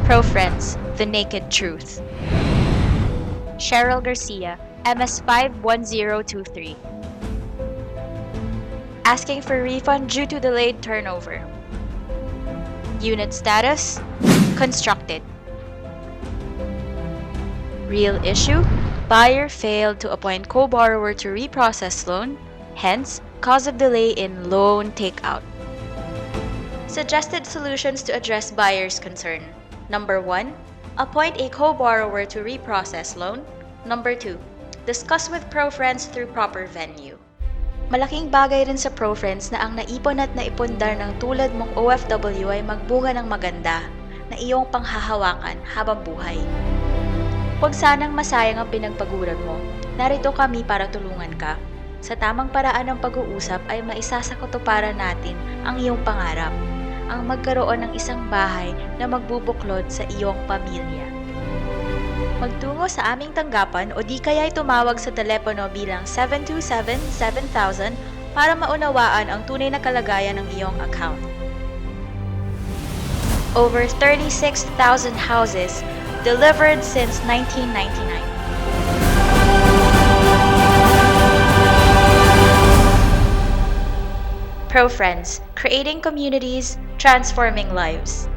Pro Friends, The Naked Truth. Cheryl Garcia, MS51023. Asking for refund due to delayed turnover. Unit status, constructed. Real issue, buyer failed to appoint co-borrower to reprocess loan, hence, cause of delay in loan takeout. Suggested solutions to address buyer's concern. Number 1, appoint a co-borrower to reprocess loan. Number 2, discuss with ProFriends through proper venue. Malaking bagay rin sa ProFriends na ang naipon at naipundar ng tulad mong OFW ay magbunga ng maganda na iyong panghahawakan habang buhay. Huwag sanang masayang ang pinagpaguran mo. Narito kami para tulungan ka. Sa tamang paraan ng pag-uusap ay maisasakotuparan natin ang iyong pangarap, ang magkaroon ng isang bahay na magbubuklod sa iyong pamilya. Magtungo sa aming tanggapan o di kaya'y tumawag sa telepono bilang 727-7000 para maunawaan ang tunay na kalagayan ng iyong account. Over 36,000 houses delivered since 1999. ProFriends, creating communities, transforming lives.